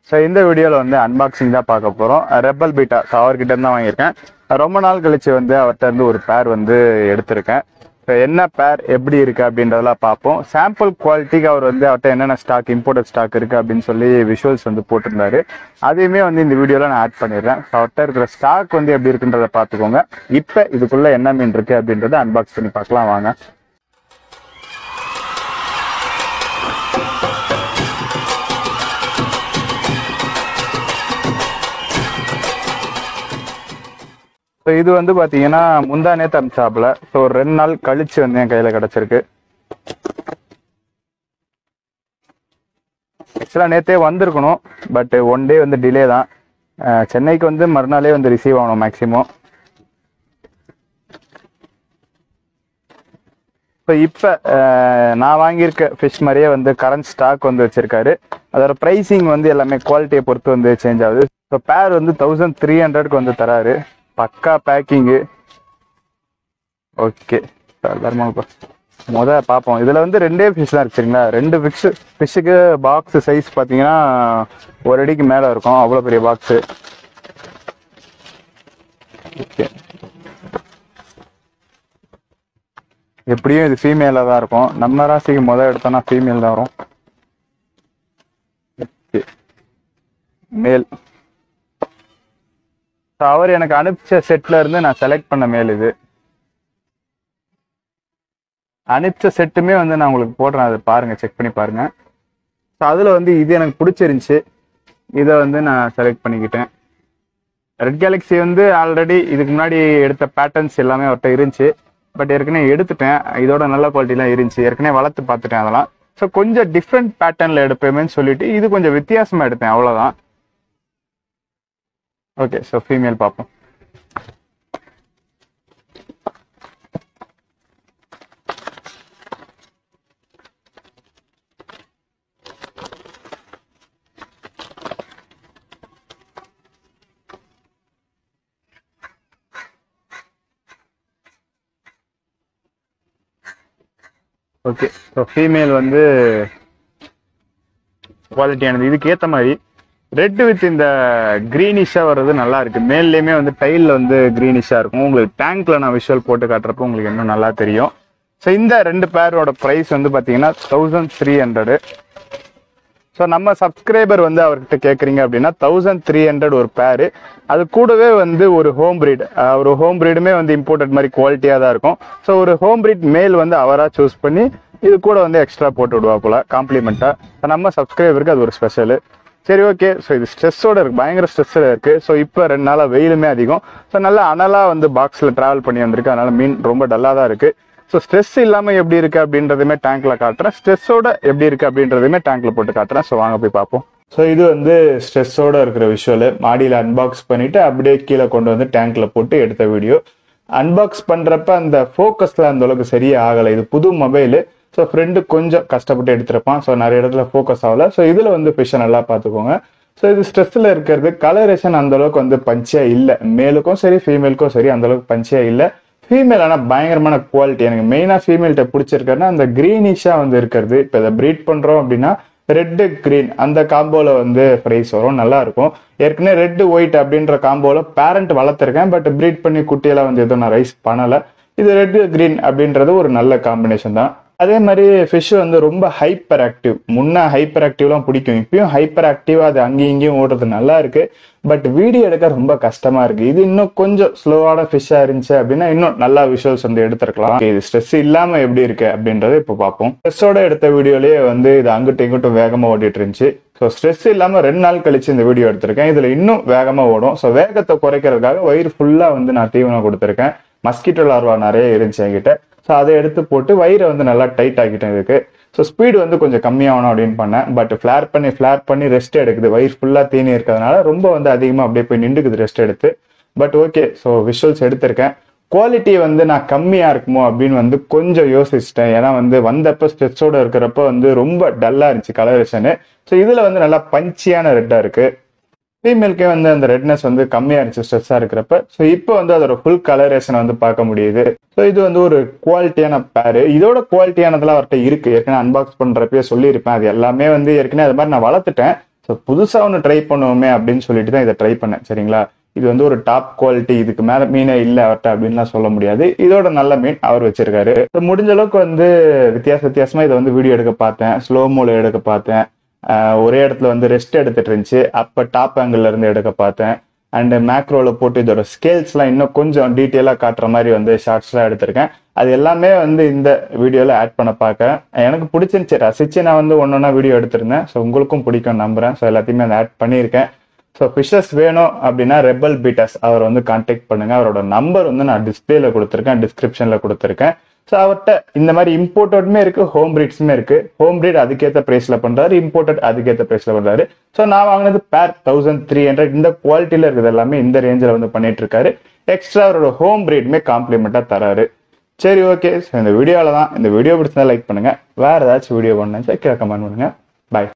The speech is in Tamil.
ஸோ இந்த வீடியோவில் வந்து அன்பாக்சிங் தான் பார்க்க போகிறோம். ரெபல் பீட்டா அவர்கிட்ட இருந்து தான் வாங்கியிருக்கேன். ரொம்ப நாள் கழிச்சு வந்து அவர்கிட்ட இருந்து ஒரு பேர் வந்து எடுத்திருக்கேன். ஸோ என்ன பேர் எப்படி இருக்குது அப்படின்றதெல்லாம் பார்ப்போம். சாம்பிள் குவாலிட்டிக்கு அவர் வந்து அவர்கிட்ட என்னென்ன ஸ்டாக் இம்போர்ட்டட் ஸ்டாக் இருக்குது அப்படின்னு சொல்லி விஷுவல்ஸ் வந்து போட்டிருந்தாரு. அதையுமே வந்து இந்த வீடியோவில் நான் ஆட் பண்ணிடுறேன். ஸோ அவர்கிட்ட இருக்கிற ஸ்டாக் வந்து எப்படி இருக்குன்றதை பார்த்துக்கோங்க. இப்போ இதுக்குள்ளே என்ன மீன் இருக்குது அப்படின்றத அன்பாக்ஸ் பண்ணி பார்க்கலாம் வாங்க. ஸோ இது வந்து பார்த்தீங்கன்னா முந்தா நேற்று அமிச்சாப்புல. ஸோ ஒரு 2 நாள் கழிச்சு வந்து என் கையில் கிடச்சிருக்கு. ஆக்சுவலாக நேற்றே வந்திருக்கணும், பட் 1 டே வந்து டிலே தான். சென்னைக்கு வந்து மறுநாளே வந்து ரிசீவ் ஆகணும் மேக்ஸிமம். ஸோ இப்போ நான் வாங்கியிருக்க ஃபிஷ் மாதிரியே வந்து கரண்ட் ஸ்டாக் வந்து வச்சிருக்காரு. அதோட ப்ரைஸிங் வந்து எல்லாமே குவாலிட்டியை பொறுத்து வந்து சேஞ்ச் ஆகுது. ஸோ பேர் வந்து 1300க்கு வந்து தராரு. பக்கா பேக்கிங்கு. ஓகே, எல்லாருமா பார்ப்போம். இதில் வந்து 2 ஃபிஷ் தான் இருக்கு சரிங்களா. 2 ஃபிஷ்ஷுக்கு பாக்ஸ் சைஸ் பார்த்தீங்கன்னா 1 அடிக்கு மேலே இருக்கும், அவ்வளோ பெரிய பாக்ஸு. ஓகே, எப்படியும் இது ஃபீமேலாக தான் இருக்கும். நம்ம ராசிக்கு எடுத்தோன்னா ஃபீமேல் தான் வரும். ஓகே, மேல். அவர் எனக்கு அனுப்பிச்ச செட்ல இருந்து நான் செலக்ட் பண்ண மேல். இது அனுப்பிச்ச செட்டுமே வந்து நான் உங்களுக்கு போடுறேன், அதை பாருங்க, செக் பண்ணி பாருங்க. ஸோ அதில் வந்து இது எனக்கு பிடிச்சிருந்துச்சு, இதை வந்து நான் செலக்ட் பண்ணிக்கிட்டேன். ரெட் கேலக்ஸி வந்து ஆல்ரெடி இதுக்கு முன்னாடி எடுத்த பேட்டர்ன்ஸ் எல்லாமே அவர்கிட்ட இருந்துச்சு, பட் ஏற்கனவே எடுத்துட்டேன். இதோட நல்ல குவாலிட்டிலாம் இருந்துச்சு, ஏற்கனவே வளர்த்து பார்த்துட்டேன் அதெல்லாம். ஸோ கொஞ்சம் டிஃப்ரெண்ட் பேட்டர்னில் எடுப்பேன்னு சொல்லிட்டு இது கொஞ்சம் வித்தியாசமாக எடுத்தேன், அவ்வளோதான். ஓகே, ஸோ ஃபீமேல் பார்ப்போம். ஓகே, ஸோ ஃபீமேல் வந்து குவாலிட்டியானது. இதுக்கு ஏற்ற மாதிரி ரெட் வித் இந்த கிரீனிஷா வர்றது நல்லா இருக்கு. மேல்லையுமே வந்து டைல்ல வந்து கிரீனிஷா இருக்கும். உங்களுக்கு டேங்க்ல நான் விஷுவல் போட்டு காட்டுறப்போ உங்களுக்கு இன்னும் நல்லா தெரியும். ஸோ இந்த 2 பேரோட ப்ரைஸ் வந்து பார்த்தீங்கன்னா 1300. ஸோ நம்ம சப்ஸ்கிரைபர் வந்து அவர்கிட்ட கேட்குறீங்க அப்படின்னா 1300 ஒரு பேரு. அது கூடவே வந்து ஒரு ஹோம் பிரீட், ஒரு ஹோம் பிரீடுமே வந்து இம்போர்ட்டட் மாதிரி குவாலிட்டியாக தான் இருக்கும். ஸோ ஒரு ஹோம் பிரீட் மேல் வந்து அவராக சூஸ் பண்ணி இது கூட வந்து எக்ஸ்ட்ரா போட்டு விடுவா போல காம்ப்ளிமெண்ட்டாக. நம்ம சப்ஸ்கிரைபருக்கு அது ஒரு ஸ்பெஷலு. சரி, ஓகே. ஸோ இது ஸ்ட்ரெஸ்ஸோட இருக்கு, பயங்கர ஸ்ட்ரெஸ்ஸில் இருக்கு. ஸோ இப்போ 2 நாளாக வெயிலுமே அதிகம். ஸோ நல்லா அனலாக வந்து பாக்ஸில் ட்ராவல் பண்ணி வந்திருக்கு, அதனால மீன் ரொம்ப டல்லாக தான் இருக்கு. ஸோ ஸ்ட்ரெஸ் இல்லாமல் எப்படி இருக்கு அப்படின்றதுமே டேங்க்ல காட்டுறேன், ஸ்ட்ரெஸ்ஸோட எப்படி இருக்கு அப்படின்றதுமே டேங்க்ல போட்டு காட்டுறேன். ஸோ வாங்க போய் பார்ப்போம். ஸோ இது வந்து ஸ்ட்ரெஸ்ஸோட இருக்கிற விஷுவல். மாடியில் அன்பாக்ஸ் பண்ணிட்டு அப்படியே கீழே கொண்டு வந்து டேங்க்ல போட்டு எடுத்த வீடியோ. அன்பாக்ஸ் பண்றப்ப அந்த ஃபோக்கஸ்ல அந்த அளவுக்கு சரியா ஆகலை. இது புது மொபைலு. ஸோ ஃப்ரெண்டு கொஞ்சம் கஷ்டப்பட்டு எடுத்திருப்பான். ஸோ நிறைய இடத்துல ஃபோக்கஸ் ஆகல. ஸோ இதில் வந்து ஃபிஷ்ஷை நல்லா பார்த்துக்கோங்க. ஸோ இது ஸ்ட்ரெஸ்ஸில் இருக்கிறது. கலரேஷன் அந்த அளவுக்கு வந்து பஞ்சியாக இல்லை. மேலுக்கும் சரி ஃபீமேலுக்கும் சரி அந்த அளவுக்கு பஞ்சியாக இல்லை. ஃபீமேல் ஆனால் பயங்கரமான குவாலிட்டி. எனக்கு மெயினாக ஃபீமேல்கிட்ட பிடிச்சிருக்கிறதுனா அந்த க்ரீனிஷாக வந்து இருக்கிறது. இப்போ இதை ப்ரீட் பண்ணுறோம் அப்படின்னா ரெட்டு கிரீன் அந்த காம்போல வந்து ப்ரைஸ் வரும், நல்லா இருக்கும். ஏற்கனவே ரெட்டு ஒயிட் அப்படின்ற காம்போல பேரண்ட் வளர்த்துருக்கேன், பட் ப்ரீட் பண்ணி குட்டியெல்லாம் வந்து எதுவும் நான் ரைஸ் பண்ணலை. இது ரெட்டு கிரீன் அப்படின்றது ஒரு நல்ல காம்பினேஷன் தான். அதே மாதிரி ஃபிஷ் வந்து ரொம்ப ஹைப்பர் ஆக்டிவ். முன்ன ஹைப்பர் ஆக்டிவ்லாம் பிடிக்கும், இப்பயும் ஹைப்பர் ஆக்டிவா அது அங்கேயும் இங்கேயும் ஓடுறது நல்லா இருக்கு. பட் வீடியோ எடுக்க ரொம்ப கஷ்டமா இருக்கு. இது இன்னும் கொஞ்சம் ஸ்லோவான ஃபிஷ்ஷா இருந்துச்சு அப்படின்னா இன்னும் நல்லா விஷுவல்ஸ் வந்து எடுத்துருக்கலாம். இது ஸ்ட்ரெஸ் இல்லாம எப்படி இருக்கு அப்படின்றத இப்போ பார்ப்போம். ஸ்ட்ரெஸ்ஸோட எடுத்த வீடியோலயே வந்து இது அங்கிட்டும் இங்கிட்டும் வேகமா ஓடிட்டு இருந்துச்சு. ஸோ ஸ்ட்ரெஸ் இல்லாம 2 நாள் கழிச்சு இந்த வீடியோ எடுத்திருக்கேன். இதுல இன்னும் வேகமா ஓடும். ஸோ வேகத்தை குறைக்கிறதுக்காக வயிறு ஃபுல்லா வந்து நான் தீவனம் கொடுத்துருக்கேன். மஸ்கிட்டோ லார்வா நிறைய இருந்துச்சு என்கிட்ட. ஸோ அதை எடுத்து போட்டு வயிறை வந்து நல்லா டைட் ஆக்கிட்டேன் இதுக்கு. ஸோ ஸ்பீடு வந்து கொஞ்சம் கம்மியாகணும் அப்படின்னு பண்ணேன். பட் ஃபிளார் பண்ணி ரெஸ்ட் எடுக்குது. வயிறு ஃபுல்லாக தீனி இருக்கிறதுனால ரொம்ப வந்து அதிகமாக அப்படியே போய் நின்றுக்குது ரெஸ்ட் எடுத்து. பட் ஓகே, ஸோ விஷுவல்ஸ் எடுத்திருக்கேன். குவாலிட்டி வந்து நான் கம்மியாக இருக்குமோ அப்படின்னு வந்து கொஞ்சம் யோசிச்சிட்டேன். ஏன்னா வந்து வந்தப்போ ஸ்ட்ரெச்சோட இருக்கிறப்ப வந்து ரொம்ப டல்லாக இருந்துச்சு கலரேஷனு. ஸோ இதில் வந்து நல்லா பஞ்சியான ரெட்டாக இருக்கு. ஃபீமேலுக்கே வந்து அந்த ரெட்னஸ் வந்து கம்மியாக இருந்துச்சு ஸ்ட்ரெஸ்ஸாக இருக்கிறப்ப. ஸோ இப்போ வந்து அதோட ஃபுல் கலரேஷனை வந்து பார்க்க முடியுது. ஸோ இது வந்து ஒரு குவாலிட்டியான பேரு. இதோட குவாலிட்டியானதெல்லாம் அவர்கிட்ட இருக்கு. ஏற்கனவே அன்பாக்ஸ் பண்ணுறப்பே சொல்லியிருப்பேன். அது எல்லாமே வந்து ஏற்கனவே அது மாதிரி நான் வளர்த்துட்டேன். ஸோ ஸோ புதுசாக ஒன்று ட்ரை பண்ணுவோமே அப்படின்னு சொல்லிட்டு தான் இதை ட்ரை பண்ணேன். சரிங்களா, இது வந்து ஒரு டாப் குவாலிட்டி, இதுக்கு மேல மீனே இல்லை அவர்கிட்ட அப்படின்லாம் சொல்ல முடியாது. இதோட நல்ல மீன் அவர் வச்சிருக்காரு. முடிஞ்ச அளவுக்கு வந்து வித்தியாசமா இதை வந்து வீடியோ எடுக்க பார்த்தேன், ஸ்லோமோல எடுக்க பார்த்தேன். ஒரே இடத்துல வந்து ரெஸ்ட் எடுத்துட்டு இருந்துச்சு, அப்ப டாப் ஆங்கிள் இருந்து எடுக்க பார்த்தேன். அண்ட் மேக்ரோல போட்டு இதோட ஸ்கேல்ஸ்லாம் இன்னும் கொஞ்சம் டீட்டெயிலா காட்டுற மாதிரி வந்து ஷார்ட்ஸ்லாம் எடுத்திருக்கேன். அது எல்லாமே வந்து இந்த வீடியோல ஆட் பண்ண பார்க்க எனக்கு பிடிச்சிருந்துச்சு, ரசிச்சு நான் வந்து ஒன்னொன்னா வீடியோ எடுத்திருந்தேன். ஸோ உங்களுக்கும் பிடிக்கும் நம்புறேன். ஸோ எல்லாத்தையுமே அதை ஆட் பண்ணியிருக்கேன். ஸோ ஃபிஷஸ் வேணும் அப்படின்னா ரெபல் பீட்டர்ஸ் அவர் வந்து கான்டாக்ட் பண்ணுங்க. அவரோட நம்பர் வந்து நான் டிஸ்பிளேல கொடுத்துருக்கேன், டிஸ்கிரிப்ஷன்ல கொடுத்துருக்கேன். ஸோ அவர்கிட்ட இந்த மாதிரி இம்போர்ட்டடுமே இருக்கு, ஹோம் பிரீட்ஸுமே இருக்கு. ஹோம் பிரீட் அதுக்கேற்ற பிரைஸ்ல பண்றாரு, இம்போர்ட்டட் அதுக்கேற்ற பிரைஸ்ல பண்றாரு. ஸோ நான் வாங்கினது பேர் 1300. இந்த குவாலிட்டியில இருக்குது எல்லாமே இந்த ரேஞ்சில் வந்து பண்ணிட்டு இருக்காரு. எக்ஸ்ட்ரா அவரோட ஹோம் பிரீடுமே காம்ப்ளிமெண்டா தராரு. சரி, ஓகே. ஸோ இந்த வீடியோல தான். இந்த வீடியோ பிடிச்சதா லைக் பண்ணுங்க. வேற ஏதாச்சும் வீடியோ பண்ணா கீழே கமெண்ட் பண்ணுங்க. பாய்.